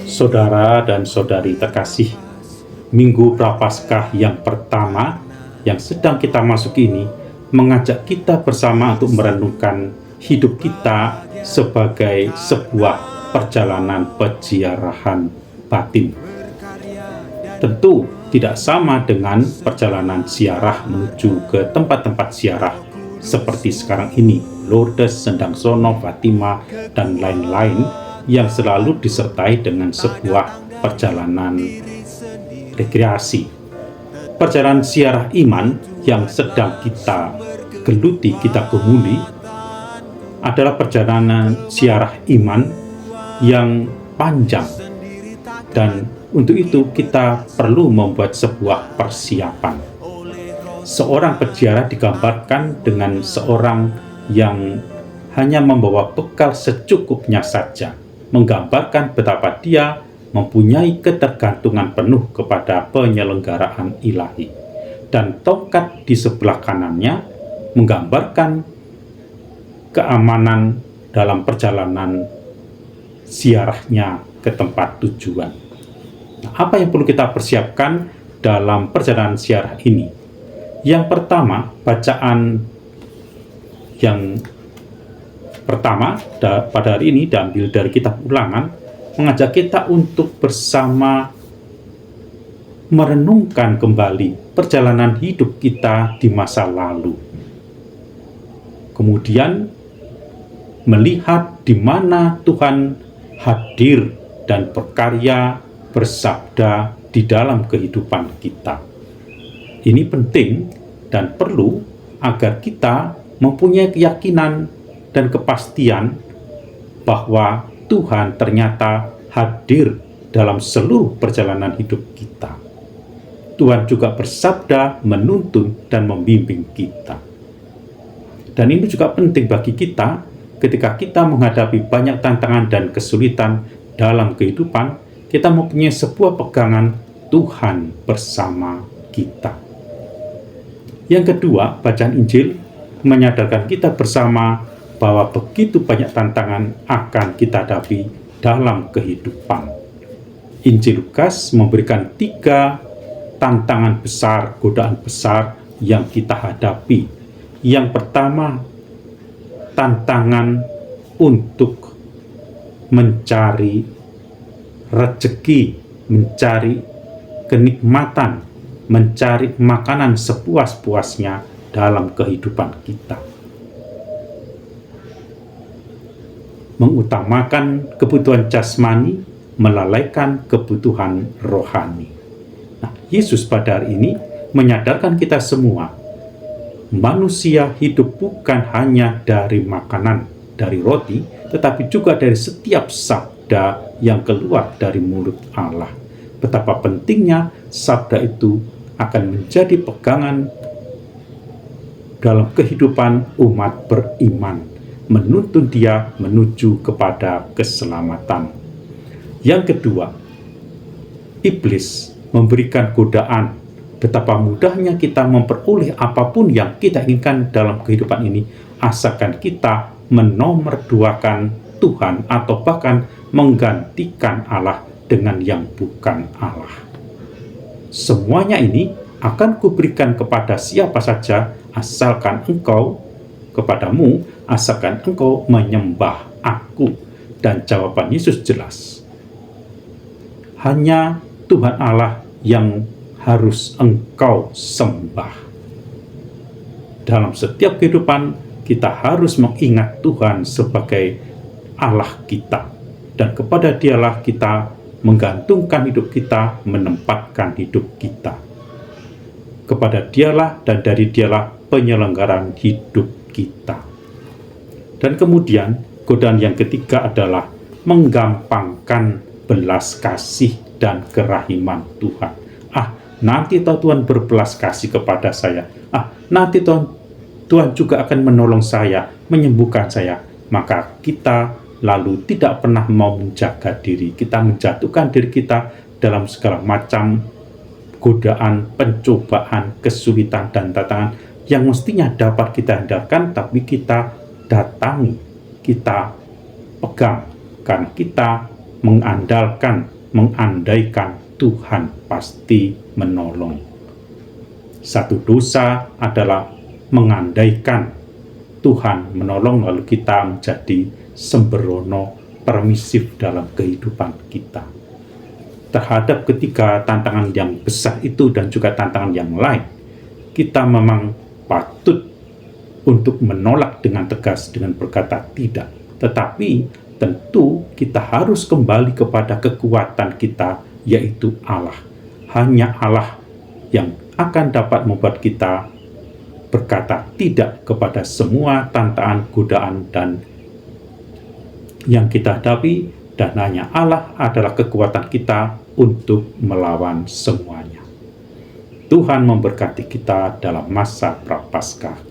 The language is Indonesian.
Saudara dan saudari terkasih, Minggu Prapaskah yang pertama yang sedang kita masuki ini mengajak kita bersama untuk merenungkan hidup kita sebagai sebuah perjalanan peziarahan batin. Tentu tidak sama dengan perjalanan ziarah menuju ke tempat-tempat ziarah seperti sekarang ini, Lourdes, Sendang Sono, Fatima, dan lain-lain yang selalu disertai dengan sebuah perjalanan rekreasi. Perjalanan ziarah iman yang sedang kita geluti, kita gumuli adalah perjalanan ziarah iman yang panjang, dan untuk itu kita perlu membuat sebuah persiapan. Seorang peziarah digambarkan dengan seorang yang hanya membawa bekal secukupnya saja, menggambarkan betapa dia mempunyai ketergantungan penuh kepada penyelenggaraan ilahi. Dan tongkat di sebelah kanannya menggambarkan keamanan dalam perjalanan ziarahnya ke tempat tujuan. Nah, apa yang perlu kita persiapkan dalam perjalanan ziarah ini? Yang pertama, bacaan yang pertama pada hari ini diambil dari kitab Ulangan, mengajak kita untuk bersama merenungkan kembali perjalanan hidup kita di masa lalu. Kemudian melihat di mana Tuhan hadir dan berkarya, bersabda di dalam kehidupan kita. Ini penting dan perlu agar kita mempunyai keyakinan dan kepastian bahwa Tuhan ternyata hadir dalam seluruh perjalanan hidup kita. Tuhan juga bersabda, menuntun, dan membimbing kita. Dan ini juga penting bagi kita ketika kita menghadapi banyak tantangan dan kesulitan dalam kehidupan. Kita mempunyai sebuah pegangan Tuhan bersama kita. Yang kedua, bacaan Injil menyadarkan kita bersama bahwa begitu banyak tantangan akan kita hadapi dalam kehidupan. Injil Lukas memberikan 3 tantangan besar, godaan besar yang kita hadapi. Yang pertama, tantangan untuk mencari rezeki, mencari kenikmatan, mencari makanan sepuas-puasnya dalam kehidupan kita. Mengutamakan kebutuhan jasmani, melalaikan kebutuhan rohani. Nah, Yesus pada hari ini menyadarkan kita semua, manusia hidup bukan hanya dari makanan, dari roti, tetapi juga dari setiap sabda yang keluar dari mulut Allah. Betapa pentingnya sabda itu akan menjadi pegangan dalam kehidupan umat beriman, menuntun dia menuju kepada keselamatan. Yang kedua, iblis memberikan godaan. Betapa mudahnya kita memperoleh apapun yang kita inginkan dalam kehidupan ini, asalkan kita menomorduakan Tuhan atau bahkan menggantikan Allah dengan yang bukan Allah. Semuanya ini akan kuberikan kepada siapa saja asalkan kepadamu, asalkan engkau menyembah aku. Dan jawaban Yesus jelas. Hanya Tuhan Allah yang harus engkau sembah. Dalam setiap kehidupan kita harus mengingat Tuhan sebagai Allah kita, dan kepada Dialah kita menggantungkan hidup kita, menempatkan hidup kita. Kepada Dialah dan dari Dialah penyelenggaraan hidup kita. Dan kemudian godaan yang ketiga adalah menggampangkan belas kasih dan kerahiman Tuhan. Nanti Tuhan berbelas kasih kepada saya. Nanti Tuhan juga akan menolong saya, menyembuhkan saya. Maka kita lalu tidak pernah mau menjaga diri. Kita menjatuhkan diri kita dalam segala macam godaan, pencobaan, kesulitan, dan tantangan yang mestinya dapat kita hindarkan, tapi kita datangi, kita pegang, karena kita mengandalkan mengandaikan Tuhan pasti menolong. Satu dosa adalah mengandaikan Tuhan menolong lalu kita menjadi sembrono, permisif dalam kehidupan kita. Terhadap ketiga tantangan yang besar itu dan juga tantangan yang lain, kita memang patut untuk menolak dengan tegas dengan berkata tidak. Tetapi tentu kita harus kembali kepada kekuatan kita, yaitu Allah. Hanya Allah yang akan dapat membuat kita berkata tidak kepada semua tantangan, godaan, dan yang kita hadapi, dan hanya Allah adalah kekuatan kita untuk melawan semuanya. Tuhan memberkati kita dalam masa Prapaskah